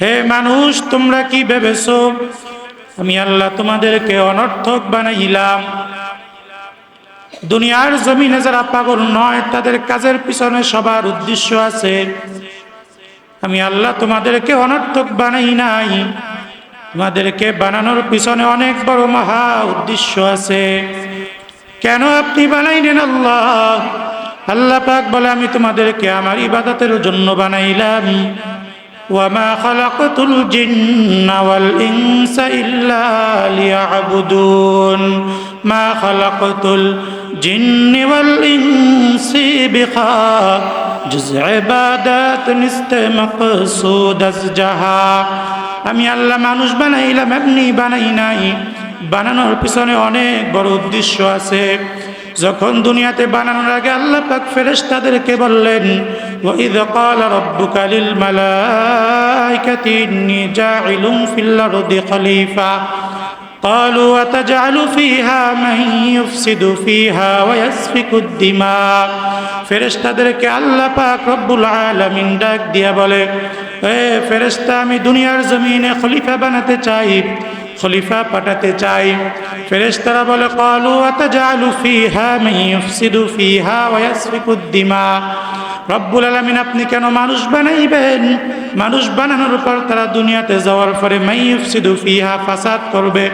হে মানুষ, তোমরা কি ভেবেছো আমি আল্লাহ তোমাদেরকে অনর্থক বানাইলাম? দুনিয়ার জমিনে যারা পাগল নয়, তাদের কাজের পিছনে সবার উদ্দেশ্য আছে। আমি আল্লাহ তোমাদেরকে অনর্থক বানাই নাই। তোমাদেরকে বানানোর পিছনে অনেক বড় মহা উদ্দেশ্য আছে। কেন আপনি বানাইলেন? আল্লাহ পাক বলে, আমি তোমাদেরকে আমার ইবাদতের জন্য বানাইলাম। ওয়ামা খালাকতুল জিন্না ওয়াল ইনসা ইল্লা লিয়াবুদুন। মা খালাকতুল জিন্নি ওয়াল ইনসি বিখাজিজ ইবাদাতুন ইস্তামাকসুদাস জাহা। আমি আল্লাহ মানুষ বানাইলাম, এমনি বানাই নাই। বানানোর পিছনে অনেক বড় উদ্দেশ্য আছে। যখন দুনিয়াতে বানানোর আগে আল্লাহ পাক ফেরেশতাদেরকে বললেন, ওয়াইয ক্বালা রাব্বুকা লিল মালাইকাতি ইন্নী জাইলুন ফিল আরদি খলিফা ক্বালু আতাজআলু ফীহা মান ইউফসিদু ফীহা ওয়া ইয়াসফিকুদ দিমা। ফেরেশতাদেরকে আল্লাহ পাক রব্বুল আলামিন ডাক দিয়া বলে, এ ফেরেশতা, আমি দুনিয়ার জমিনে খলিফা বানাতে চাই, খলিফা পাঠাতে চাই। ফেরেশতারা বলে, ক্বালু আতাজআলু ফীহা মান ইউফসিদু ফীহা ওয়া ইয়াসফিকুদ দিমা। রব্বুল আলামিন, আপনি কেন মানুষ বানাইবেন? মানুষ বানানোর পর তারা দুনিয়াতে যাওয়ার পরে মান ইউফসিদু ফীহা, ফাসাদ করবে,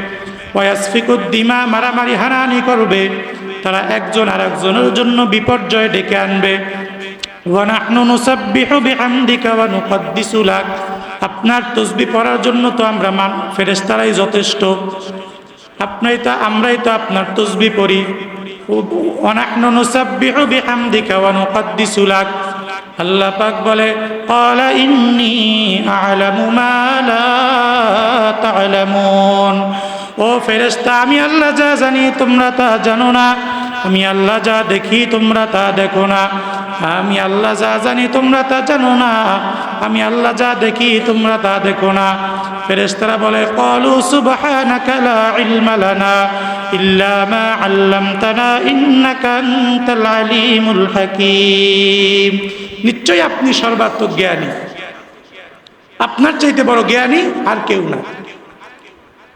ওয়া ইয়াসফিকুদ দিমা, মারামারি হানাহানি করবে। তারা একজন আরেকজনের জন্য বিপর্যয় ডেকে আনবে। ওয়া নাহনু নুসাব্বিহু বিহামদিকা ওয়া নুকদ্দিসু লাক। আপনার তসবিহ পড়ার জন্য তো আমরা ফেরেশতারাই যথেষ্ট। আমরাই তো আপনার তসবিহ পড়ি। ওয়া নাহনু নুসাব্বিহু বিহামদিকা ওয়া নুকদ্দিসু লাক। আল্লাহ পাক বলে, ক্বালা ইন্নী আ'লামু মা লা তা'লামুন। ও ফেরেশতা, আমি আল্লাহ যা জানি তোমরা তা জানো না। আমি আল্লাহ যা দেখি তোমরা তা দেখো না। আমি আল্লাহ যা জানি তোমরা তা জানো না। আমি আল্লাহ যা দেখি তোমরা তা দেখো না। ফেরেশতারা বলে, ক্বালু সুবহানাকা লা ইলমা লানা ইল্লা মা আল্লামতানা ইন্নাকা আনতাল আলিমুল হাকীম। নিশ্চয়ই আপনি সর্বাত্মক জ্ঞানী, আপনার চাইতে বড় জ্ঞানী আর কেউ না।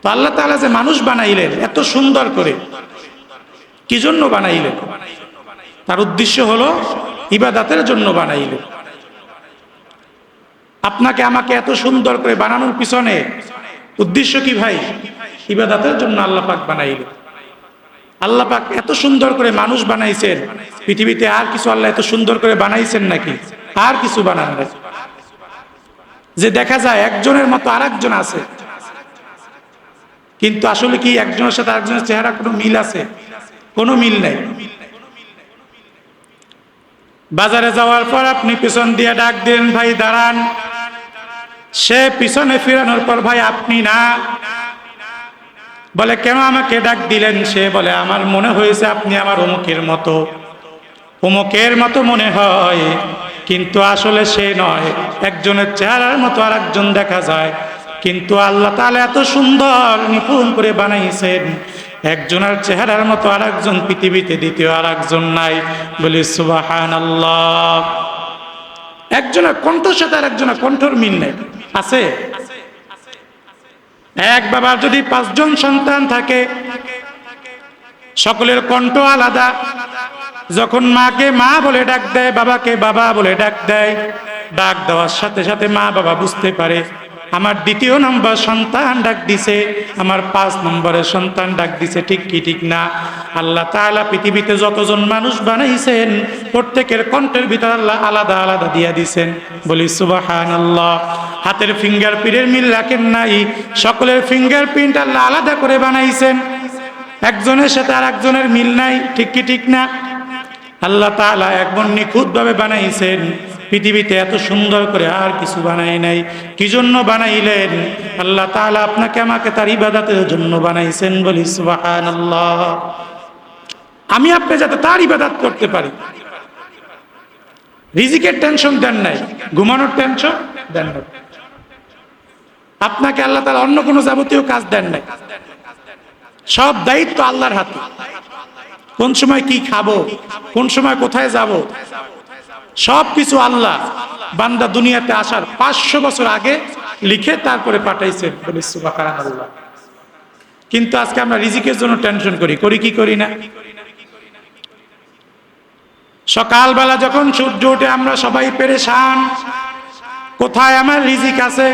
তো আল্লাহ তাআলা যে মানুষ বানাইলেন এত সুন্দর করে, কি জন্য বানাইলেন? তার উদ্দেশ্য হলো ইবাদতের জন্য বানাইলেন। আপনাকে আমাকে এত সুন্দর করে বানানোর পিছনে উদ্দেশ্য কি ভাই? ইবাদতের জন্য আল্লাহ পাক বানাইলেন। আল্লাহ পাক এত সুন্দর করে মানুষ বানাইছেন, পৃথিবীতে আর কিছু আল্লাহ এত সুন্দর করে বানাইছেন নাকি? আর কিছু বানান নাই। যে দেখা যায় একজনের মতো আরেকজন আছে, কিন্তু আসলে কি একজনের সাথে আরেকজনের চেহারা কোনো মিল আছে? কোনো মিল নাই। বাজারে যাওয়ার পর আপনি পিছন দিয়ে ডাক দিলেন, ভাই দাঁড়ান। সে পিছনে ফিরানোর পর, ভাই আপনি না। বলে, কেন আমাকে ডাক দিলেন? সে বলে, আমার মনে হয়েছে আপনি আমার অমুকের মতো, অমুকের মতো মনে হয়, কিন্তু আসলে সে নয়। একজনের চেহারার মতো আর একজন দেখা যায়, কিন্তু আল্লাহ তাআলা এত সুন্দর নিপুণ করে বানাইছেন, একজনের চেহারার মতো আর একজন পৃথিবীতে দ্বিতীয় আর একজন নাই। বলি সুবহানাল্লাহ। একজনের কণ্ঠের সাথে আর একজনের কণ্ঠের মিল নেই, আছে? এক বাবার যদি 5 জন সন্তান থাকে, সকলের কণ্ঠ আলাদা। যখন মাকে মা বলে ডাক দেয়, বাবাকে বাবা বলে ডাক দেয়, ডাক দেওয়ার সাথে সাথে মা বাবা বুঝতে পারে আমার 2য় নম্বর সন্তান ডাক দিছে, আমার 5 নম্বরের সন্তান ডাক দিছে। ঠিক কি ঠিক না? আল্লাহ তাআলা পৃথিবীতে যতজন মানুষ বানাইছেন, প্রত্যেকের কণ্ঠের ভিতর আল্লাহ আলাদা আলাদা দিয়া দিছেন। বলি সুবহানাল্লাহ। হাতের ফিঙ্গারপ্রিন্টের মিল রাখেন নাই, সকলের ফিঙ্গারপ্রিন্ট আল্লাহ আলাদা করে বানাইছেন। একজনের সাথে আর একজনের মিল নাই। ঠিক কি ঠিক না? আল্লাহ তাআলা একদম নিখুঁতভাবে বানাইছেন। পৃথিবীতে এত সুন্দর করে আর কিছু বানাই নাই। কি জন্য বানাইলেন? আল্লাহ তাআলা আপনাকে আমাকে তার ইবাদতের জন্য বানাইছেন। বলি সুবহানাল্লাহ। আমি আপনি যাতে তার ইবাদত করতে পারি। রিজিকের টেনশন দেন নাই, ঘুমানোর টেনশন দেন নাই। আপনাকে আল্লাহ তাআলা অন্য কোনো যাবতীয় কাজ দেন নাই। সব দায়িত্ব আল্লাহর হাতে। কোন সময় কি খাবো, কোন সময় কোথায় যাব, সব কিছু আল্লাহ। বান্দা দুনিয়াতে আসার 500 বছর আগে লিখে তারপরে পাঠাইছেন, বলি সুবহানাল্লাহ। কিন্তু আজকে আমরা রিজিকের জন্য টেনশন করি কি করি না? সকালবেলা যখন সূর্য ওঠে আমরা সবাই পেরেশান, কোথায় আমার রিজিক আছে,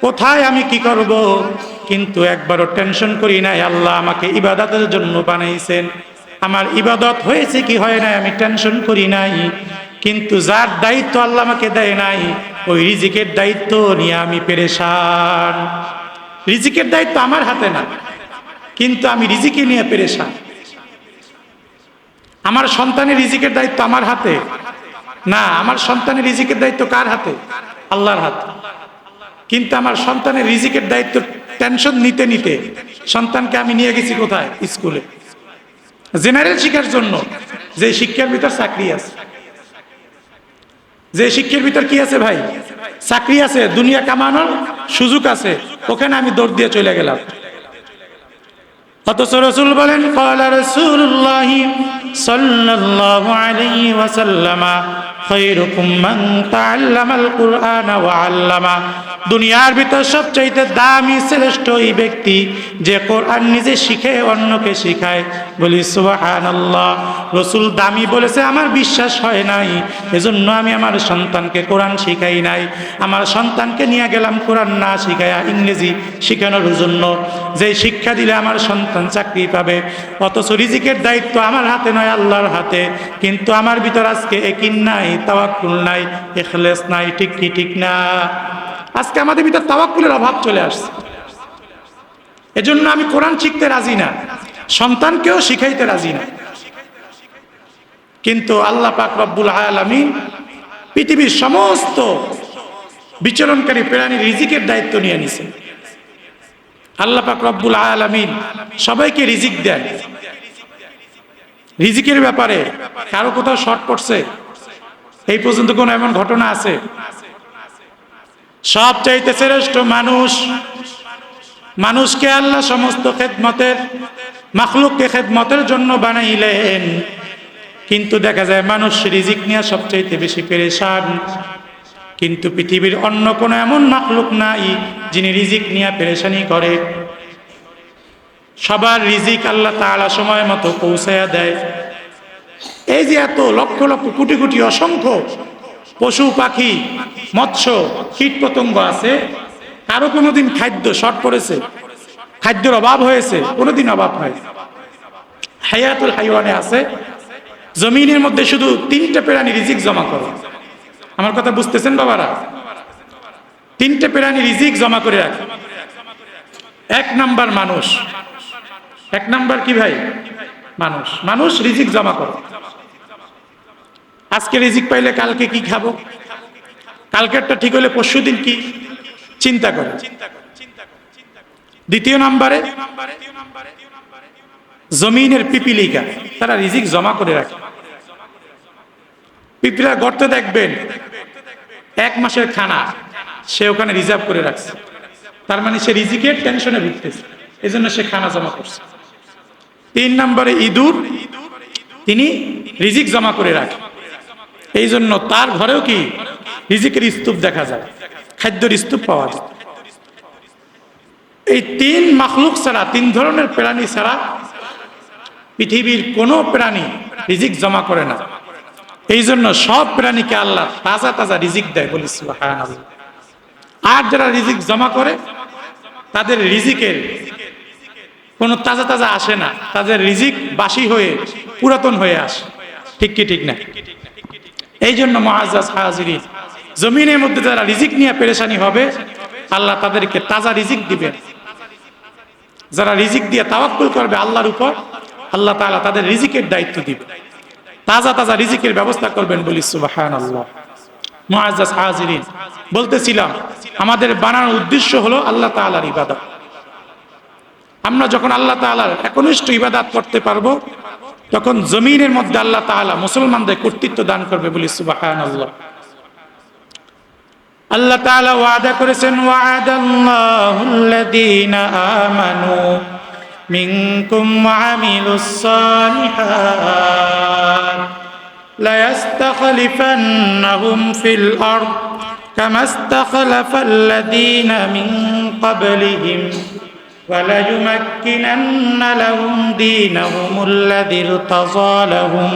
কোথায় আমি কি করব। কিন্তু একবারও টেনশন করি নাই আল্লাহ আমাকে ইবাদতের জন্য বানাইছেন, আমার ইবাদত হয়েছে কি হয় নাই আমি টেনশন করি নাই। কিন্তু যার দায়িত্ব আল্লাহ আমাকে দেয় নাই, ওই রিজিকের দায়িত্ব নিয়ে আমি পেরেশান। রিজিকের দায়িত্ব আমার হাতে না, কিন্তু আমি রিজিকে নিয়ে পেরেশান। আমার সন্তানের রিজিকের দায়িত্ব আমার হাতে না, আমার সন্তানের রিজিকের দায়িত্ব কার হাতে? আল্লাহর হাতে। কিন্তু আমার সন্তানের রিজিকের দায়িত্ব টেনশন নিতে নিতে সন্তানকে আমি নিয়ে গেছি কোথায়? স্কুলে, জেনারেল শিক্ষার জন্য। যে শিক্ষার ভিতর চাকরি আছে, যে শিক্ষার ভিতর কি আছে ভাই? চাকরি আছে, দুনিয়া কামানোর সুযোগ আছে, ওখানে আমি দৌড় দিয়ে চলে গেলাম। অথচ রাসূল বলেন, ক্বালা রাসূলুল্লাহ সাল্লাল্লাহু আলাইহি ওয়াসাল্লাম, খায়রুকুম মান তাআল্লামাল কুরআন ওয়া আল্লামা। দুনিয়ার ভিতর সবচেয়ে দামি শ্রেষ্ঠ ওই ব্যক্তি যে কোরআন নিজে শিখে অন্যকে শিখায়। বলি সুবহানাল্লাহ। রাসূল দামি বলেছে, আমার বিশ্বাস হয় নাই, এজন্য আমি আমার সন্তানকে কোরআন শিখাই নাই। আমার সন্তানকে নিয়ে গেলাম কোরআন না শিখায়া ইংরেজি শিখানোর জন্য, যে শিক্ষা দিলে আমার সন্তান চাকরি পাবে। অথচ রিজিকের দায়িত্ব আমার হাতে নয়, আল্লাহর হাতে। কিন্তু আমার ভিতর আজকে ইয়াকিন নাই, তাওয়াক্কুল নাই, ইখলাস নাই। ঠিক কি ঠিক না? আজকে আমাদের ভিতর তাওয়াক্কুলের অভাব চলে আসছে। এজন্য আমি কোরআন শিখতে রাজি না, সন্তানকেও শিখাইতে রাজি না। কিন্তু আল্লাহ পাক রব্বুল আলামিন পৃথিবীর সমস্ত বিচরণকারী প্রাণীর রিজিকের দায়িত্ব নিয়ে নিছেন। আল্লাহ পাক রব্বুল আলামিন সবাইকে রিজিক দেন। রিজিকের ব্যাপারে কারো কোথাও শর্ট পড়ছে? এই পর্যন্ত কোন এমন ঘটনা আছে? সবচাইতে শ্রেষ্ঠ মানুষকে আল্লাহ সমস্ত খেদমতের, মাখলুককে খেদমতের জন্য বানাইলেন। কিন্তু দেখা যায় মানুষ রিজিক নিয়ে সবচাইতে বেশি পেরেশান। কিন্তু পৃথিবীর অন্য কোনো এমন মাখলুক নাই যিনি রিজিক নিয়ে পেরেশানি করে। সবার রিজিক আল্লাহ তাআলা সময় মতো পৌঁছায়া দেয়। এই যে এত লক্ষ লক্ষ কোটি কোটি অসংখ্য পশু পাখি মৎস্য কীট পতঙ্গ আছে, কারো কোনোদিন খাদ্য শর্ট পড়েছে? খাদ্যের অভাব হয়েছে? কোনোদিন অভাব হয়? হায়াতুল হাইওয়ানে আছে, জমিনের মধ্যে শুধু 3টে প্রাণী রিজিক জমা করে। আমার কথা বুঝতেছেন বাবারা? 3টে প্রাণী রিজিক জমা করে রাখে। 1 নাম্বার মানুষ। 1 নাম্বার কি ভাই? মানুষ রিজিক জমা করে। আজকে রিজিক পাইলে কালকে কি খাবো, কালকেরটা ঠিক হলে পরশুদিন কি চিন্তা করে। 2 নম্বরে জমিনের পিপিলিকা, তারা রিজিক জমা করে রাখে। পিপিলিকা গর্তে দেখবেন 1 মাসের খানা সে ওখানে রিজার্ভ করে রাখছে। তার মানে সে রিজিকের টেনশনে ভুগতেছে, এজন্য সে খানা জমা করছে। 3 নম্বরে ইঁদুর, তিনি রিজিক জমা করে রাখে, এই জন্য তার ঘরেও কি রিজিকের স্তূপ দেখা যায়, খাদ্যের স্তূপ পাওয়া যায়। এই 3 মাখলুক ছাড়া, 3 ধরনের প্রাণী ছাড়া পৃথিবীর কোনো প্রাণী রিজিক জমা করে না। এই জন্য সব প্রাণীকে আল্লাহ তাজা তাজা রিজিক দেয়, বলি সুবহানাল্লাহ। আর যারা রিজিক জমা করে তাদের রিজিকের কোনো তাজা তাজা আসে না, তাদের রিজিক বাসি হয়ে পুরাতন হয়ে আসে। ঠিক কি ঠিক না? এই জন্য মুআজ্জাজ হাজিরিন, জমিনের মধ্যে যারা রিজিক নিয়ে পেরেশানি হবে আল্লাহ তাদেরকে তাজা রিজিক দিবেন। যারা রিজিক দিয়ে তাওয়াক্কুল করবে আল্লাহর উপর, আল্লাহ তাআলা তাদের রিজিকের দায়িত্ব দিবেন, তাজা তাজা রিজিকের ব্যবস্থা করবেন, বলি সুবহানাল্লাহ। মুআজ্জাজ হাজিরিন, বলতেছিলাম আমাদের বানানোর উদ্দেশ্য হলো আল্লাহ তাআলার ইবাদত। আমরা যখন আল্লাহ তাআলার একনিষ্ঠ ইবাদত করতে পারবো তখন জমিনের মধ্যে আল্লাহ তাআলা মুসলমানদের কর্তৃত্ব দান করবে, বলি সুবহানাল্লাহ। আল্লাহ তাআলা ওয়াদা করেছেন, ওয়া'দাল্লাহুল্লাযীনা আমানু মিনকুম ওয়া আমিলুস সালিহাত লা ইস্তাখলিফান্নাহুম ফিল আরদ كما استخلف الذين من قبلهم وليمكنن لهم دينهم الذي ارتضى لهم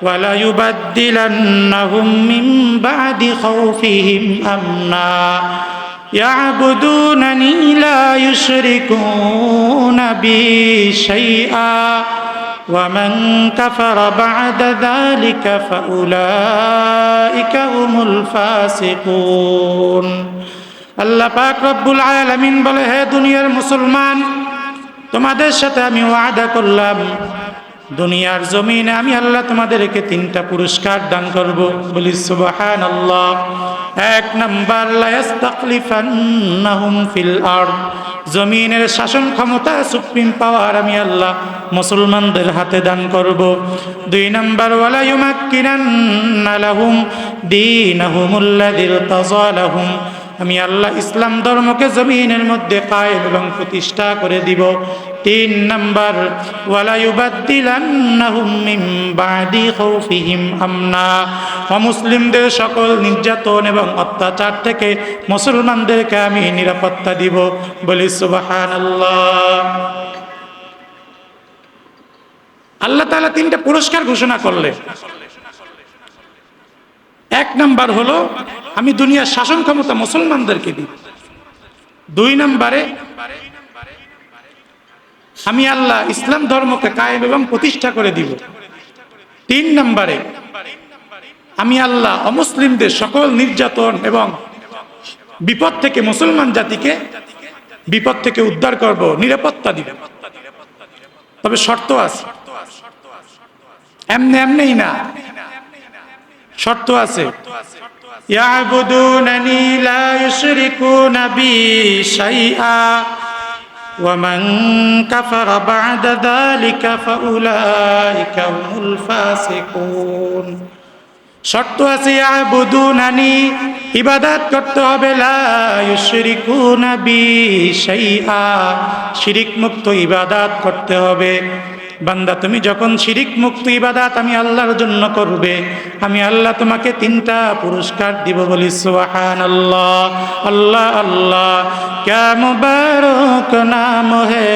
وليبدلنهم من بعد خوفهم أمنا يعبدونني لا يشركون بي شيئا ومن كفر بعد ذلك فأولئك هم الفاسقون আল্লাহ পাক রব্বুল আলামিন বলে, হে দুনিয়ার মুসলমান, তোমাদের সাথে আমি ওয়াদা করলাম দুনিয়ার জমিনে আমি আল্লাহ তোমাদেরকে তিনটা পুরস্কার দান করব। বলি সুবহানাল্লাহ। এক নাম্বার, লা ইস্তাখলিফান্নাহুম ফিল আরদ, জমিনের শাসন ক্ষমতা, সুপ্রিম পাওয়ার আমি আল্লাহ মুসলমানদের হাতে দান করব। দুই নাম্বার, ওয়ালা ইউমাক্কিনান্না লাহুম দীনাহুমুল্লাযী ইরতাযা লাহুম, আমি আল্লাহ ইসলাম ধর্মকে জমিনের মধ্যে কায়েম এবং প্রতিষ্ঠা করে দিব। তিন নাম্বার, ওয়ালা ইউবাদদিলান্নাহুম মিন বাদি খাউফিহিম আমনা, অমুসলিমদের সকল নির্যাতন এবং অত্যাচার থেকে মুসলমানদেরকে আমি নিরাপত্তা দিব। বলি সুবহানাল্লাহ। আল্লাহ তাআলা তিনটা পুরস্কার ঘোষণা করলেন। এক নাম্বার হলো আমি দুনিয়ার শাসন ক্ষমতা মুসলমানদেরকে দিব। দুই নাম্বারে আমি আল্লাহ ইসলাম ধর্মকে কায়েম এবং প্রতিষ্ঠা করে দিব। তিন নাম্বারে আমি আল্লাহ অমুসলিমদের সকল নির্যাতন এবং বিপদ থেকে মুসলমান জাতিকে বিপদ থেকে উদ্ধার করব, নিরাপত্তা দিব। তবে শর্ত আছে, এমনি এমনিই না, শর্ত আছে। ইয়াবুদুনানি লা ইউশরিকুনা বি শাইআ ওয়া মান কাফারা বা'দা যালিকা ফাউলাইকা হুমুল ফাসিকুন। শর্ত আছে, ইয়াবুদুনানি, ইবাদত করতে হবে, লা ইউশরিকুনা বি শাইআ, শিরিক মুক্ত ইবাদত করতে হবে। বান্দা, তুমি যখন শিরিক মুক্ত ইবাদত আমি আল্লাহর জন্য করবে, আমি আল্লাহ তোমাকে তিনটা পুরস্কার দিব। বলি সুবহানাল্লাহ। আল্লাহ আল্লাহ ক্যা মুবারক নাম হে,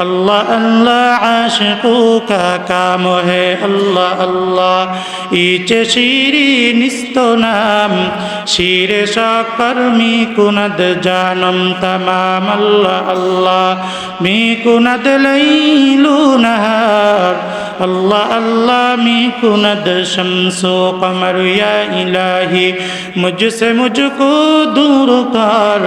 अल्लाह अल्लाह आशिकों का काम है। अल्लाह अल्लाह इचे शीरी निस्तो नाम शीरे शक्कर मी कुनद जानम तमाम। अल्लाह अल्लाह मी कुनद लैलु नहार। अल्लाह अल्लाह मी कुनद शम्सो कमर। या इलाही मुझसे मुझको दूर कर,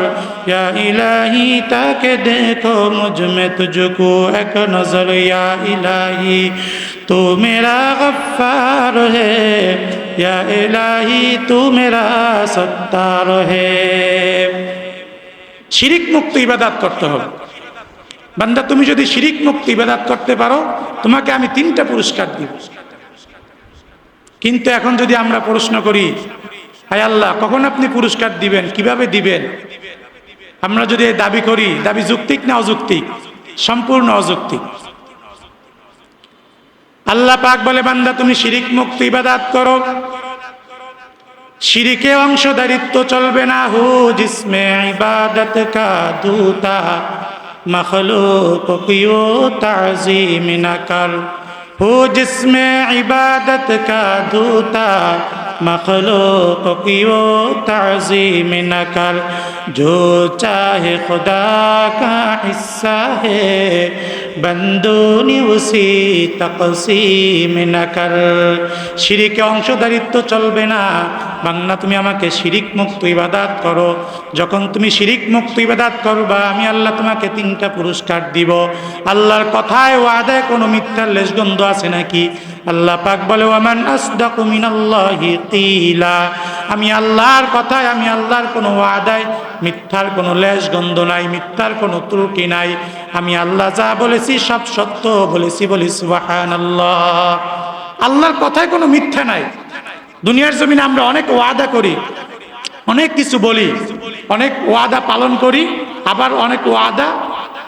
या इलाही ताके देखो मुझ में तुझको एक नजर। या इलाही तू मेरा गफ्फार है, या इलाही तू मेरा सत्तार है। শিরিক মুক্ত ইবাদত করতে হবে। বান্দা, তুমি যদি শিরিক মুক্ত ইবাদত করতে পারো, তোমাকে আমি তিনটা পুরস্কার দিব। কিন্তু এখন যদি আমরা প্রশ্ন করি, হায় আল্লাহ কখন আপনি পুরস্কার দিবেন, কিভাবে দিবেন, আমরা যদি দাবি করি, দাবি যৌক্তিক না অযৌক্তিক? সম্পূর্ণ অযৌক্তিক। আল্লাহ পাক বলে, বান্দা তুমি শিরিক মুক্ত ইবাদত করো, শিরিকে অংশদারিত্ব চলবে না। হু জিসমে ইবাদত কা দূতা मखलूक की वो ताज़ीम न कर। हो जिसमें इबादत का दूता मखलूक की वो ताज़ीम न कर। जो चाहे खुदा का हिस्सा है बंदूनी उसी तकसीम न कर। শিরিকে অংশদারিত্ব চলবে না। বাংলা, তুমি আমাকে শিরিক মুক্ত ইবাদত করো। যখন তুমি শিরিক মুক্ত ইবাদত করবা, আমি আল্লাহ তোমাকে তিনটা পুরস্কার দিব। আল্লাহর কথায় ওয়াদায় কোনো মিথ্যার লেশগন্ধ আছে নাকি? আল্লাহ পাক বলে, ওয়ামান আসদাকু মিনাল্লাহি কিলা, আমি আল্লাহর কথায়, আমি আল্লাহর কোনো ওয়াদায় মিথ্যার কোনো লেশগন্ধ নাই, মিথ্যার কোনো ত্রুটি নাই। আমি আল্লাহ যা বলেছি সব সত্য বলেছি। বলি সুবহানাল্লাহ। আল্লাহর কথায় কোনো মিথ্যা নাই। দুনিয়ার জমিনে আমরা অনেক ওয়াদা করি, অনেক কিছু বলি, অনেক ওয়াদা পালন করি, আবার অনেক ওয়াদা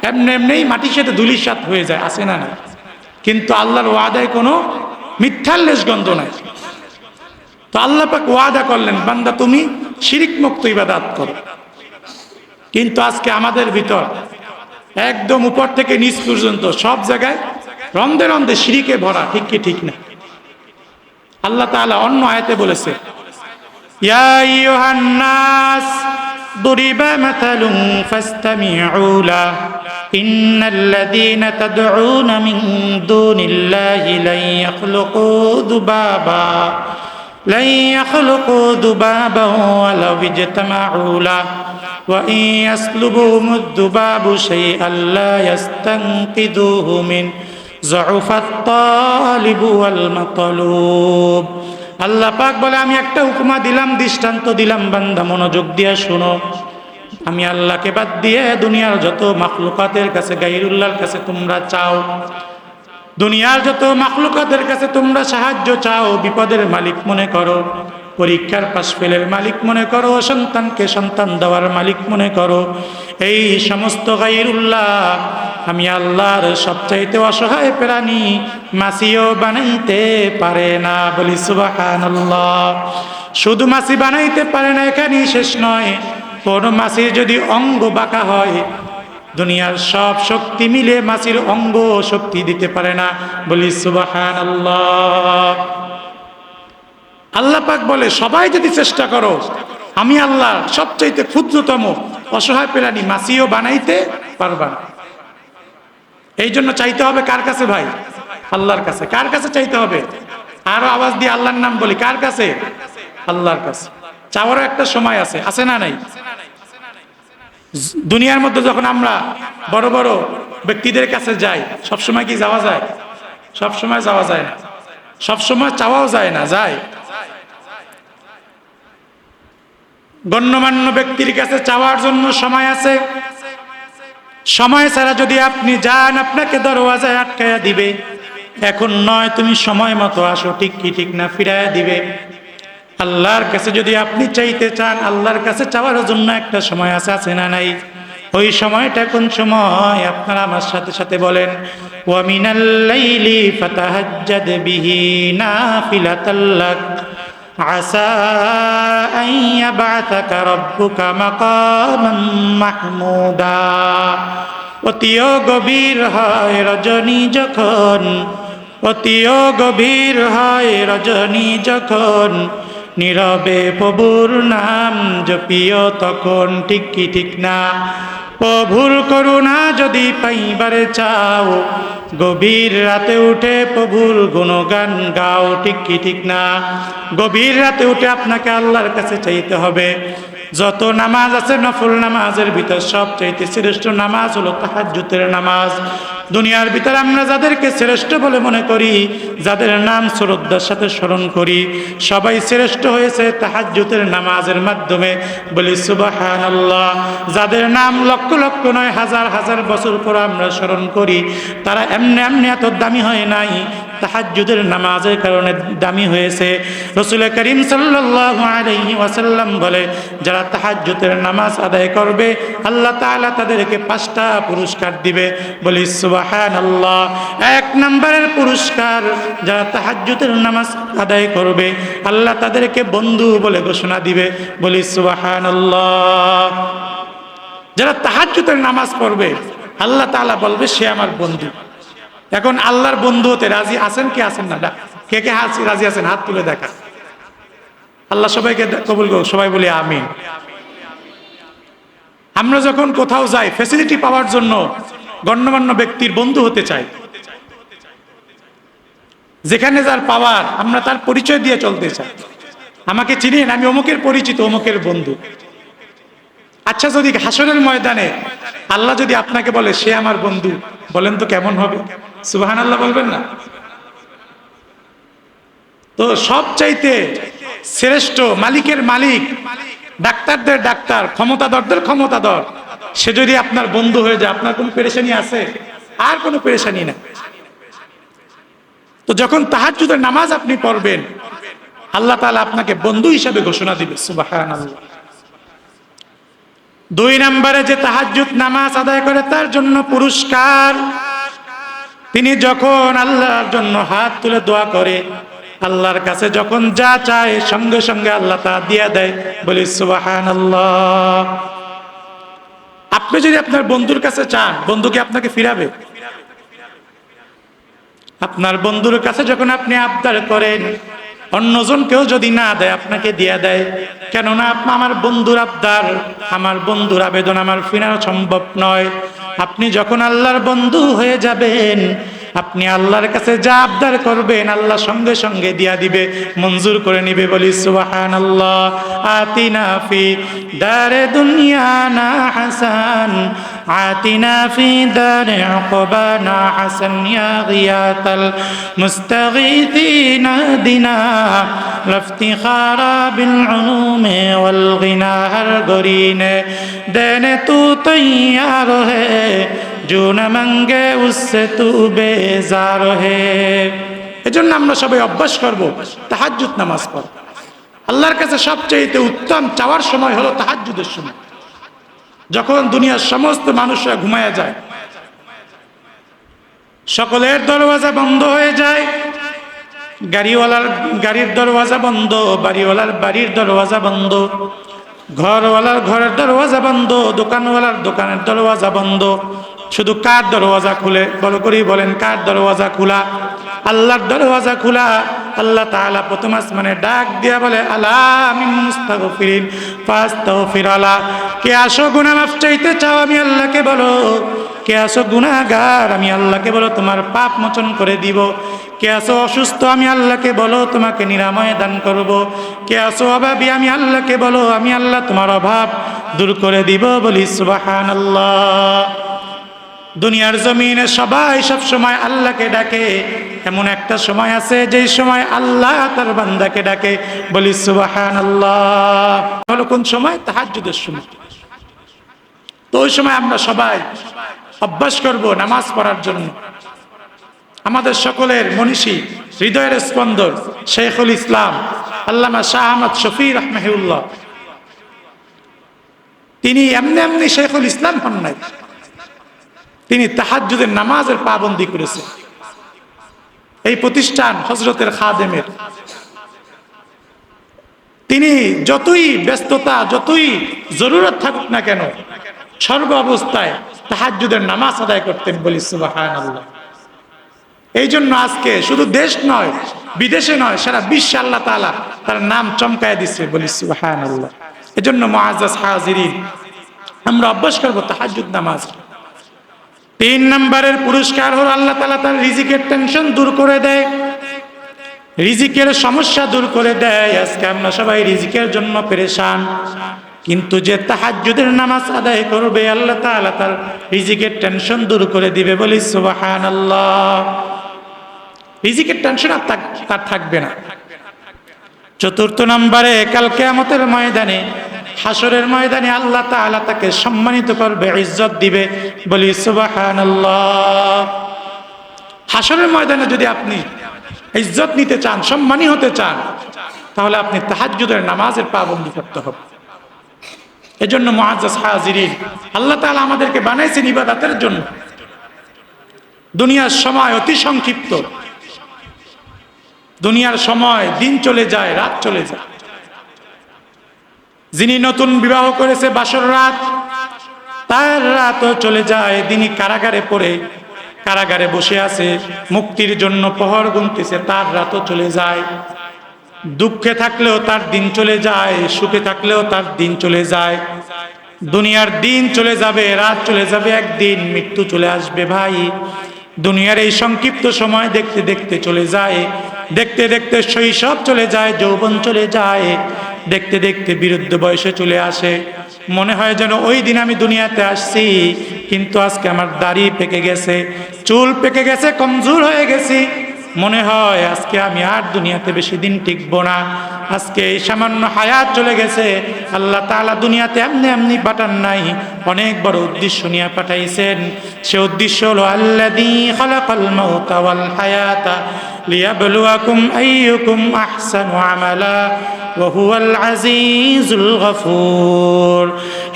এমনি এমনিই মাটির সাথে ধুলির সাথে হয়ে যায়, আছে না না? কিন্তু আল্লাহর ওয়াদায় কোনো মিথ্যার লেশগন্ধ নাই। তো আল্লাহ পাক ওয়াদা করলেন, বান্দা তুমি শিরিক মুক্ত ইবাদত করো। কিন্তু আজকে আমাদের ভিতর একদম উপর থেকে নিচ পর্যন্ত সব জায়গায় রন্ধে রন্ধে শিরিকে ভরা, ঠিক কি ঠিক না? আল্লাহ তাআলা অন্য আয়াতে বলেছে, ইয়া আইয়ুহান নাস দুরিবা মাতালুন ফাসতামিউ লা ইন্নাল্লাযীনা তাদউনা মিন দুনিল্লাহি লা ইয়াখলুকু যুবাবা لا يخلقوا ذبابا ولو اجتمعوا له وإن يسلبهم الذباب شيئا لا يستنقذوه منه ضعف الطالب والمطلوب। আল্লাহ পাক বলে, আমি একটা উপমা দিলাম, দৃষ্টান্ত দিলাম, বান্দা মনোযোগ দিয়ে শোনো। আমি আল্লাহকে বাদ দিয়ে দুনিয়ার যত মাখলুকাতের কাছে, গায়রুল্লাহর কাছে তোমরা চাও, দুনিয়ার যত মাখলুকাতের কাছে তোমরা সাহায্য চাও, বিপদের মালিক মনে করো, পরীক্ষার পাশ ফেলের মালিক মনে করো, সন্তানকে সন্তান দেওয়ার মালিক মনে করো, এই সমস্ত গায়রুল্লাহ আমি আল্লাহর সবচাইতে অসহায় প্রাণী মাছিও বানাইতে পারে না। বলি সুবহানাল্লাহ। শুধু মাছি বানাইতে পারে না, এখানেই শেষ নয়, কোন মাছির যদি অঙ্গ বাঁকা হয়, দুনিয়ার সব শক্তি মিলে মাছির অঙ্গ শক্তি দিতে পারে না। বলি সুবহানাল্লাহ। আল্লাহ পাক বলে, সবাই যদি চেষ্টা করো, আমি আল্লাহ সবচাইতে ক্ষুদ্রতম অসহায় প্রাণী মাছিও বানাইতে পারবা না। এই জন্য চাইতে হবে কার কাছে ভাই? আল্লাহর কাছে। কার কাছে চাইতে হবে? আরো আওয়াজ দিয়ে আল্লাহর নাম বলি, কার কাছে? আল্লাহর কাছে। চাওয়ারও একটা সময় আছে, আছে না নাই? দুনিয়ার মধ্যে যখন আমরা বড় বড় ব্যক্তিদের কাছে যাই, সবসময় কি যাওয়া যায়? সবসময় যাওয়া যায় না, সবসময় চাওয়াও যায় না। যায় গণ্যমান্য ব্যক্তির কাছে চাওয়ার জন্য সময় আছে। সময় ছাড়া যদি আপনি যান, আপনাকে দরওয়াজায় আটকায়া দিবে, এখন নয়, তুমি সময় মতো আসো, ঠিক কি ঠিক না, ফিরাইয়া দিবে। আল্লাহর কাছে যদি আপনি চাইতে চান, আল্লাহর কাছে চাওয়ার জন্য একটা সময় আছে, আছে না নাই? ওই সময়টা কোন সময়? আপনারা আমার সাথে সাথে বলেন, ওয়া মিনাল লাইলি ফাতাহাজ্জাদ বিহি নাফিলাতাল লাক আসা আন ইয়াবআসাকা রাব্বুকা মাকামান মাহমুদা। অতিও গভীর হয় রজনী যখন, অতিও গভীর হয় রজনী যখন, নীরবে প্রভুর নাম জপিও তখন, ঠিক কি ঠিক না? প্রভুর করুণা যদি পাইবারে চাও, গভীর রাতে উঠে প্রভুর গুণগান গাও, ঠিক কি ঠিক না? গভীর রাতে উঠে আপনাকে আল্লাহর কাছে চাইতে হবে। যত নামাজ আছে নফল নামাজের ভিতর সবচাইতে শ্রেষ্ঠ নামাজ হলো তাহাজ্জুদের নামাজ। দুনিয়ার ভিতরে আমরা যাদেরকে শ্রেষ্ঠ বলে মনে করি, যাদের নাম শ্রদ্ধার সাথে স্মরণ করি, সবাই শ্রেষ্ঠ হয়েছে তাহাজ্জুদের নামাজের মাধ্যমে। বলি সুবহানাল্লাহ। যাদের নাম লক্ষ লক্ষ নয়, হাজার হাজার বছর পর আমরা স্মরণ করি, তারা এমনি এমনি এত দামি হয় নাই, তাহাজ্জুদের নামাজের কারণে দামি হয়েছে। রাসূল করিম সাল্লাল্লাহু আলাইহি ওয়াসাল্লাম বলে, যারা তাহাজ্জুদের নামাজ আদায় করবে, আল্লাহ তাআলা তাদেরকে 5টা পুরস্কার দিবে। বলি সুবহানাল্লাহ। 1 নম্বরের পুরস্কার, যারা তাহাজ্জুদের নামাজ আদায় করবে, আল্লাহ তাদেরকে বন্ধু বলে ঘোষণা দিবে। বলি সুবহানাল্লাহ। যারা তাহাজ্জুদের নামাজ পড়বে, আল্লাহ তাআলা বলবে, সে আমার বন্ধু। এখন আল্লাহর বন্ধু হতে রাজি আছেন কি আছেন না? কে কে রাজি আছেন? হাত তুলে দেখা। আল্লাহ সবাইকে কবুল করুন, সবাই বলি আমিন। আমরা যখন কোথাও যাই, ফ্যাসিলিটি পাওয়ার জন্য গণ্যমান্য ব্যক্তির বন্ধু হতে চাই। যেখানে যার পাওয়ার, আমরা তার পরিচয় দিয়ে চলতে চাই। আমাকে চিনেন, আমি অমুকের পরিচিত, অমুকের বন্ধু। আচ্ছা, যদি হাসরের ময়দানে আল্লাহ যদি আপনাকে বলে সে আমার বন্ধু, বলেন তো কেমন হবে? সুবহানাল্লাহ বলবেন না? তো সবচাইতে শ্রেষ্ঠ, মালিকের মালিক, ডাক্তারদের ডাক্তার, ক্ষমতাধরদের ক্ষমতাধর, সে যদি আপনার বন্ধু হয়ে যায়, আপনার কোনো পেরেশানি আছে? আর কোনো পেরেশানি না। তো যখন তাহাজ্জুদের নামাজ আপনি পড়বেন, আল্লাহ তাআলা আপনাকে বন্ধু হিসাবে ঘোষণা দিবে। সুবহানাল্লাহ। 2 নম্বরে, যে তাহাজ্জুদ নামাজ আদায় করে তার জন্য পুরস্কার, তিনি যখন আল্লাহর জন্য হাত তুলে দোয়া করে, আল্লাহর কাছে যখন যা চায় সঙ্গে সঙ্গে আল্লাহ তা দিয়ে দেয়। বলি সুবহানাল্লাহ। আপনি যদি আপনার বন্ধুর কাছে চান, বন্ধু কি আপনাকে ফিরাবে? আপনার বন্ধুর কাছে যখন আপনি আবদার করেন, অন্যজন কেউ যদি না দেয় আপনাকে দিয়ে দেয়। কেননা আমার বন্ধুর আবদার, আমার বন্ধুর আবেদন আমার ফিরানো সম্ভব নয়। আপনি যখন আল্লাহর বন্ধু হয়ে যাবেন, আপনি আল্লাহর কাছে যা আবদার করবেন আল্লাহ সঙ্গে সঙ্গে দিয়া দিবে, মঞ্জুর করে নিবে। বলি সুবহানাল্লাহ। আতিনা ফি দারে দুনিয়ানা হাসান, আতিনা ফি দারে উকবানা হাসান, ইয়া গিয়াতাল মুস্তাগীথিনা দিনা লফতিখারা বিল উলুমে ওয়াল গিনা, হর গরিনে দেনে তু তৈয়ার হে, जो न मंगे उससे तू बेजार है। এজন্য আমরা সবাই অভ্যাস করব তাহাজ্জুদ নামাজ পড়া। আল্লাহর কাছে সবচেয়ে উত্তম চাওয়ার সময় হলো তাহাজ্জুদের সময়, যখন দুনিয়ার সমস্ত মানুষরা ঘুমায়া যায়, সকলের দরওয়াজা বন্ধ হয়ে যায়, গাড়িওয়ালার গাড়ির দরওয়াজা বন্ধ, বাড়িওয়ালার বাড়ির দরওয়াজা বন্ধ, ঘরওয়ালার ঘরের দরওয়াজা বন্ধ, দোকানওয়ালার দোকানের দরওয়াজা বন্ধ। শুধু কার দরওয়াজা খুলে? বড় করেই বলেন, কার দরওয়াজা খোলা? আল্লাহর দরওয়াজা খোলা। আল্লাহ তাআলা প্রথম আসমানে ডাক দিয়া বলে, আলা মিন মুস্তাগফিরিন ফাস্তাগফির আলা। কে আসো গুনাহ মাফ চাইতে চাও, আমি আল্লাহকে বলো। কে আসো গুনাহগার, আমি আল্লাহকে বলো তোমার পাপ মোচন করে দিব। কে আসো অসুস্থ, আমি আল্লাহকে বলো তোমাকে নিরাময় দান করব। কে আসো অভাবী, আমি আল্লাহকে বলো, আমি আল্লাহ তোমার অভাব দূর করে দিব। বলি সুবহানাল্লাহ। দুনিয়ার জমিনে সবাই সব সময় আল্লাহকে ডাকে, এমন একটা সময় আছে যেই সময় আল্লাহ তার বান্দাকে ডাকে। বলি সুবহানাল্লাহ। হলো কোন সময়? তাহাজ্জুদের সময়। তো ওই সময় আমরা সবাই অভ্যাস করব নামাজ পড়ার জন্য। আমাদের সকলের মনীষী, হৃদয়ের স্পন্দন শেখুল ইসলাম আল্লামা শাহ আহমদ শফি রাহমাহুল্লাহ, তিনি এমনি এমনি শেখুল ইসলাম হন নাই, তিনি তাহাজ্জুদের নামাজের পাবন্দি করেছেন। এই প্রতিষ্ঠান হযরতের খাদেমের, তিনি যতই ব্যস্ততা, যতই জরুরত থাকুক না কেন, সর্ব অবস্থায় তাহাজ্জুদের নামাজ আদায় করতেন। বলি সুবহানাল্লাহ। এই জন্য আজকে শুধু দেশ নয়, বিদেশে নয়, সারা বিশ্বে আল্লাহ তাআলা তার নাম চমকায় দিচ্ছে। বলি সুবহানাল্লাহ। এজন্য মুআজ্জাজ হাজিরিন, আমরা অভ্যাস করব তাহাজ্জুদ নামাজ। 3 নম্বরের পুরস্কার হলো আল্লাহ তাআলা তার রিজিকের টেনশন দূর করে দেয়, রিজিকের সমস্যা দূর করে দেয়। আজকে আমরা সবাই রিজিকের জন্য পেরেশান, কিন্তু যে তাহাজ্জুদের নামাজ আদায় করবে আল্লাহ তাআলা তার রিজিকের টেনশন দূর করে দিবে। বলি সুবহানাল্লাহ। রিজিকের টেনশন আর তার থাকবে না। 4 নম্বরে কাল কিয়ামতের ময়দানে, হাসরের ময়দানে আল্লাহ তাআলা তাকে সম্মানিত করবে, ইজ্জত দিবে। বলি সুবহানাল্লাহ। হাসরের ময়দানে যদি আপনি ইজ্জত নিতে চান, সম্মানী হতে চান, তাহলে আপনি তাহাজ্জুদের নামাজের পাবন্দি করতে হবে। এজন্য মুআজ্জাজ হাজিরিন, আল্লাহ তাআলা আমাদেরকে বানাইছেন ইবাদতের জন্য। দুনিয়ার সময় অতি সংক্ষিপ্ত, দুনিয়ার সময় দিন চলে যায়, রাত চলে যায়। যিনি নতুন বিবাহ করেছে বাসর রাত, তার রাতও চলে যায়। যিনি কারাগারে পড়ে কারাগারে বসে আছে, মুক্তির জন্য প্রহর গুনতেছে, তার রাতও চলে যায়। দুঃখে থাকলেও তার দিন চলে যায়, সুখে থাকলেও তার দিন চলে যায়। দুনিয়ার দিন চলে যাবে, রাত চলে যাবে, একদিন মৃত্যু চলে আসবে। ভাই, দুনিয়ার এই সংক্ষিপ্ত সময় দেখতে দেখতে চলে যায়, দেখতে দেখতে শৈশব চলে যায়, যৌবন চলে যায়, দেখতে দেখতে বৃদ্ধ বয়সে চলে আসে। মনে হয় যেন ওই দিন আমি দুনিয়াতে আসছি, কিন্তু আজকে আমার দাড়ি পেকে গেছে, চুল পেকে গেছে, কমজোর হয়ে গেছি। মনে হয় আজকে আমি আর দুনিয়াতে বেশি দিন টিকবো না, আজকে এই সামান্য হায়াত চলে গেছে। আল্লাহ তাআলা দুনিয়াতে এমনি এমনি পাঠান নাই, অনেক বড় উদ্দেশ্য নিয়ে পাঠাইছেন। সে উদ্দেশ্য হলো আল্লাযী খালাকাল মাউতা ওয়াল হায়াতা লিয়াবলুয়াকুম আইয়ুকুম আহসানু আমালা ওয়া হুয়াল আজিজুল গফুর।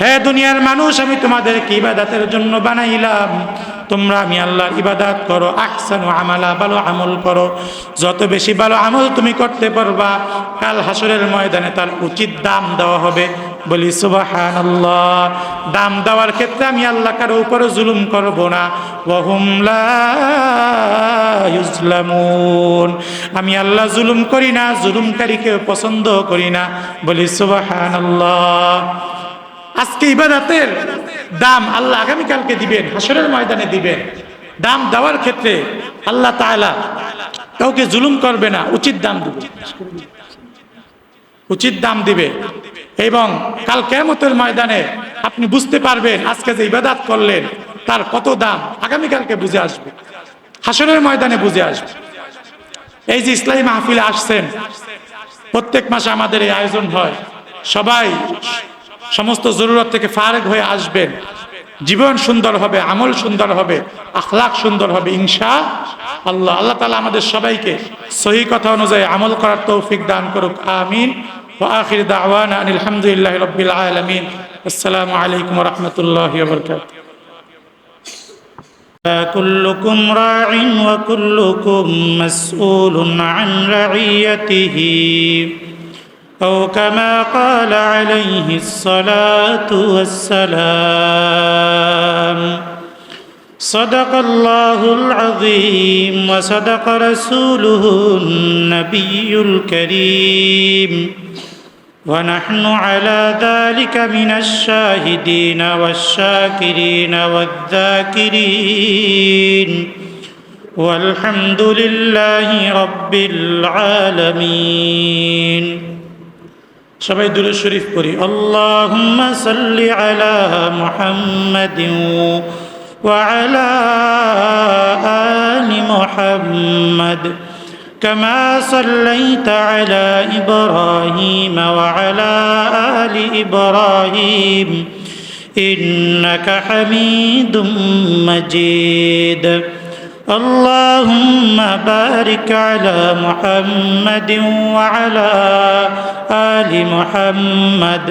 হে দুনিয়ার মানুষ, আমি তোমাদেরকে ইবাদতের জন্য বানাইলাম, তোমরা আমি আল্লাহর ইবাদত করো, আহসানু আমালা, ভালো আমল করো। যত বেশি ভালো আমল তুমি করতে পারবা, কাল হাসরের ময়দানে তার উচিত দাম দেওয়া হবে। বলি সুবহানাল্লাহ। দাম দেওয়ার ক্ষেত্রে আমি আল্লাহ কারো উপরে জুলুম করব না। ওয়াহুম লা ইউজলামুন, আমি আল্লাহ জুলুম করি না, জুলুমকারীকে পছন্দ করি না। বলি সুবহানাল্লাহ। আজকে ইবাদতের দাম আল্লাহ আগামীকালকে দিবেন, হাসরের ময়দানে দিবেন। দাম দেওয়ার ক্ষেত্রে আল্লাহ তাআলা কাউকে জুলুম করবে না, উচিত দাম দিবে, উচিত দাম দিবে। এবং কাল কিয়ামতের ময়দানে আপনি বুঝতে পারবেন আজকে যে ইবাদত করলেন তার কত দাম আগামীকালকে বুঝে আসবে, হাসরের ময়দানে বুঝে আসবে। এই যে ইসলামী মাহফিলে আসছেন, প্রত্যেক মাসে আমাদের এই আয়োজন হয়, সবাই সমস্ত জরুরত থেকে ফারেগ হয়ে আসবেন। জীবন সুন্দর হবে, আমল সুন্দর হবে, আখলাক সুন্দর হবে ইনশাআল্লাহ। আল্লাহ তাআলা আমাদের সবাইকে সহি কথা অনুযায়ী আমল করার তৌফিক দান করুক, আমিন। ওয়া আখির দাওয়ানা আনিল হামদুলিল্লাহি রাব্বিল আলামিন। আসসালামু আলাইকুম ওয়া রাহমাতুল্লাহি ওয়া বারাকাতুহু। كلكم راع وكلكم مسؤول عن رعيته أو كما قال عليه الصلاة والسلام. صدق الله العظيم وصدق رسوله النبي الكريم ونحن على ذلك من الشاهدين والشاكرين والذاكرين والحمد لله رب العالمين. সবাই দুরূদ শরীফ পড়ি। আল্লাহুম্মা সাল্লি আলা মুহাম্মাদিন ওয়া আলা আলি মুহাম্মাদ কামা সাল্লাইতা আলা ইব্রাহিম ওয়া আলা আলি ইব্রাহিম ইন্নাকা হামিদুম মাজিদ. اللهم بارك على محمد وعلى آل محمد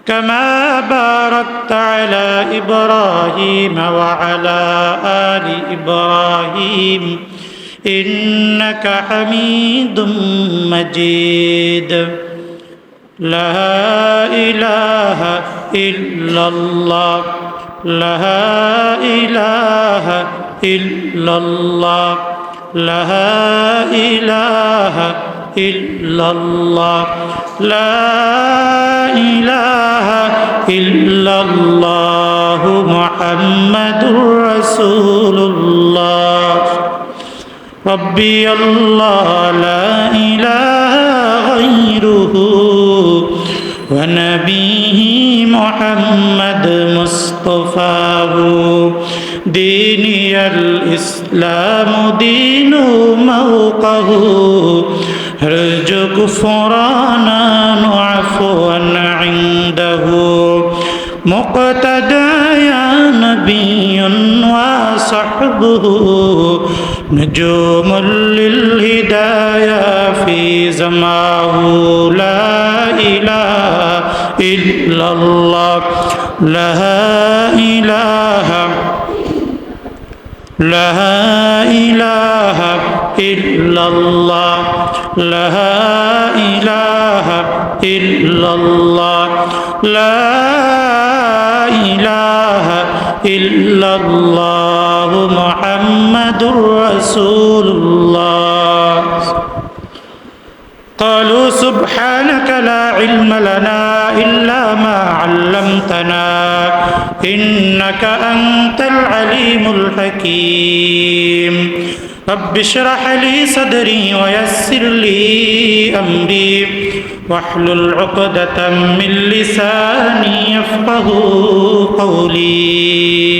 كما باركت على إبراهيم وعلى آل إبراهيم إنك حميد مجيد. لا إله إلا الله، لا إله إلا الله، لا إله إلا الله، لا إله إلا الله محمد رسول الله. ربي الله لا إله غيره ونبيه محمد مصطفاه. ديني الإسلام دين موقه أرجو غفرانا وعفوا عنده. مقتدايا نبي وصحبه نجوم للهدايا في زماه. لا إله إلا الله، لا إله، لا إله إلا الله، لا إله إلا الله، لا إله إلا الله محمد رسول الله. قالوا سبحانك لا علم لنا إلا ما علمتنا إنك أنت العليم الحكيم. رب اشرح لي صدري ويسر لي أمري واحلل عقدة من لساني يفقه قولي.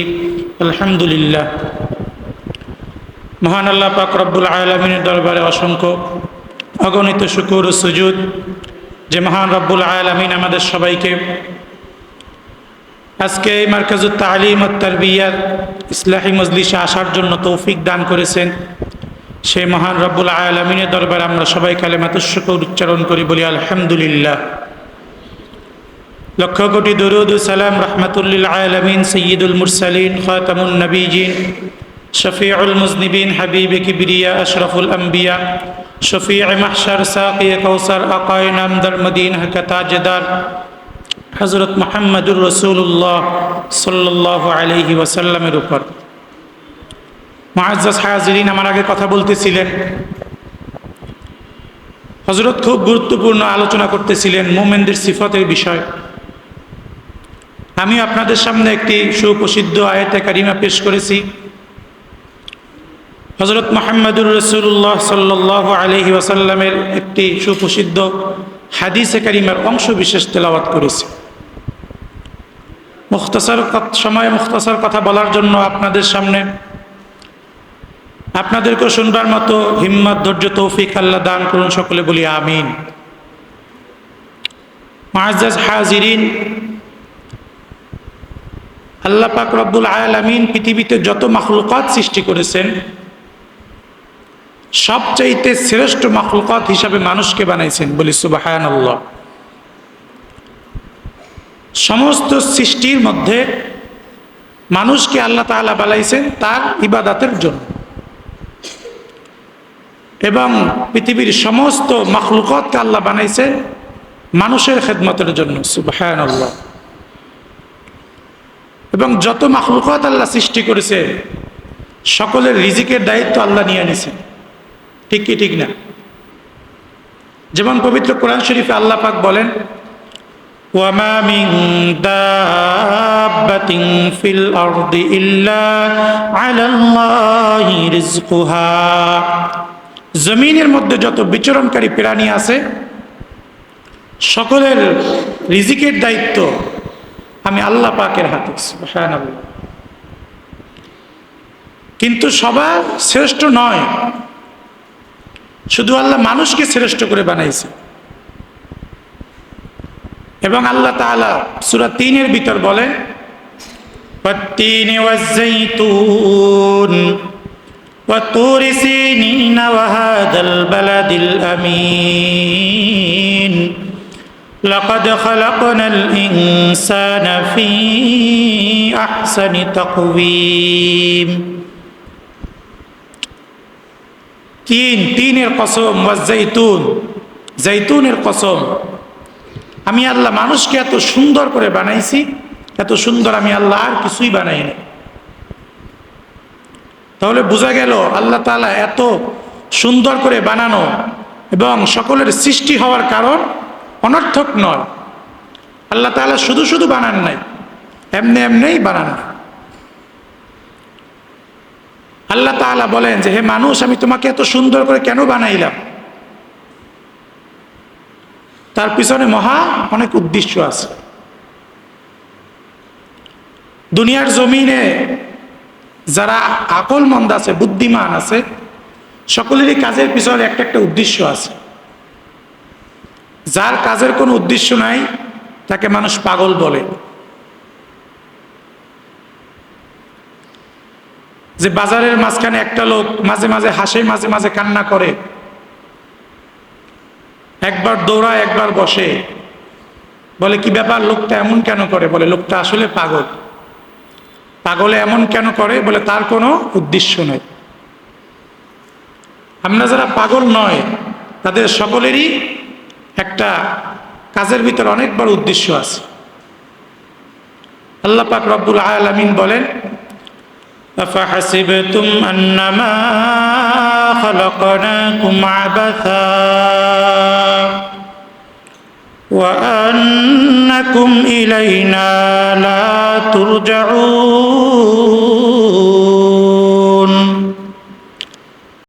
الحمد لله. মহান আল্লাহ পাক রব্বুল আলামিনের দরবারে অসংখ্য অগণিত শুকর ও সুজুদ যে মহান রব্বুল আলামিন আমাদের সবাইকে আজকে এই মারকাজুত তালিম ও তারবিয়াত ইসলাহি মজলিসে আসার জন্য তৌফিক দান করেছেন। সেই মহান রব্বুল আলামিনের দরবারে আমরা সবাই কালেমাতুশ শুকর উচ্চারণ করি, বলি আলহামদুলিল্লাহ। লক্ষ কোটি দরুদ ও সালাম রাহমাতুল আলামিন সাইয়্যিদুল মুরসালিন খাতামুন নবিয়্যিন শফিউল মুজনিবিন হাবিবে কিবরিয়া আশরাফুল আম্বিয়া শফিউ মাহশার সাকি কাউসার আকায়ে নামদার মদিনা কা তাজদার হযরত মুহাম্মদুর রাসূলুল্লাহ সাল্লাল্লাহু আলাইহি ওয়াসাল্লামের উপর। মুআজ্জাজ হাজিরিন, আমার আগে কথা বলতেছিলেন হযরত খুব গুরুত্বপূর্ণ আলোচনা করতেছিলেন মুমিনদের সিফাতের বিষয়। আমি আপনাদের সামনে একটি সুপ্রসিদ্ধ আয়াতে কারিমা পেশ করেছি। হযরত মুহাম্মদুর রাসূলুল্লাহ সাল্লাল্লাহু আলাইহি ওয়াসাল্লামের একটি সুপ্রসিদ্ধ হাদিসে কারিমার অংশ বিশেষ তেলাওয়াত করেছি। মুখতাসার কথা বলার জন্য আপনাদের সামনে আপনাদেরকেও শুনবার মতো হিম্মত, ধৈর্য, তৌফিক আল্লাহ দান করুন। সকলে বলি আমিন। মুআজ্জাজ হাজিরিন, আল্লাহ পাক রব্বুল আলামিন পৃথিবীতে যত মাখলুকাত সৃষ্টি করেছেন, সবচাইতে শ্রেষ্ঠ মাখলুকাত হিসাবে মানুষকে বানাইছেন। বলি সুবহানাল্লাহ। সমস্ত সৃষ্টির মধ্যে মানুষকে আল্লাহ তাআলা বানাইছেন তার ইবাদতের জন্য, এবং পৃথিবীর সমস্ত মাখলুকাতকে আল্লাহ বানাইছেন মানুষের খেদমতের জন্য। সুবহানাল্লাহ। এবং যত মাখলুকাত আল্লাহ সৃষ্টি করেছে সকলের রিজিকের দায়িত্ব আল্লাহ নিয়ে নিয়েছেন। ঠিক কি ঠিক না? যেমন পবিত্র কোরআন শরীফে আল্লাহ পাক বলেন, ওয়ামা মিন দাব্বাতিন ফিল আরদি ইল্লা আলাল্লাহি রিজকুহা। জমিনের মধ্যে যত বিচরণকারী প্রাণী আছে সকলের রিজিকের দায়িত্ব আমি আল্লাহ পাকের হাতে। সুবহানাল্লাহ। কিন্তু সবার শ্রেষ্ঠ নয়, শুধু আল্লাহ মানুষকে শ্রেষ্ঠ করে বানাইছে। এবং আল্লাহ তাআলা সূরা ৩-এর ভিতর বলেন, ওয়াত-তিনি ওয়াজ-যাইতুন ওয়া তুরি সিনিন ওয়া হাদাল বালাদিল আমিন লাকাদ খালাকনাল ইনসানা ফি আহসানি তাকওয়িম। তিনের কসম, ওয়াজ-যাইতুন, জাইতুনের কসম। আমি আল্লাহ মানুষকে এত সুন্দর করে বানাইছি, এত সুন্দর আমি আল্লাহ আর কিছুই বানাই না। তাহলে বোঝা গেল আল্লাহ তাআলা এত সুন্দর করে বানানো এবং সকলের সৃষ্টি হওয়ার কারণ অনর্থক নয়। আল্লাহ তাআলা শুধু শুধু বানান নাই, এমনি এমনিই বানান না। আল্লাহ তাআলা বলেন যে, হে মানুষ, আমি তোমাকে এত সুন্দর করে কেন বানাইলাম? তার পিছনে মহা অনেক উদ্দেশ্য আছে। দুনিয়ার জমিনে যারা আকলমন্দ আছে, বুদ্ধিমান আছে, সকলেরই কাজের পিছনে একটা একটা উদ্দেশ্য আছে। যার কাজের কোনো উদ্দেশ্য নাই তাকে মানুষ পাগল বলে। যে বাজারের মাঝখানে একটা লোক মাঝে মাঝে হাসে, মাঝে মাঝে কান্না করে, একবার দৌড়ায় একবার বসে, বলে কি ব্যাপার, লোকটা এমন কেন করে? বলে লোকটা আসলে পাগল। পাগলে এমন কেন করে? বলে তার কোনো উদ্দেশ্য নেই। আমরা যারা পাগল নয় তাদের সকলেরই একটা কাজের ভিতর অনেক বড় উদ্দেশ্য আছে। আল্লাহ পাক রব্বুল আলামিন বলেন, আফাহাসিবতুম আন্নামা খালাকনাকুম আবাসা ওয়া আন্নাকুম ইলাইনা লা তুরজাউন।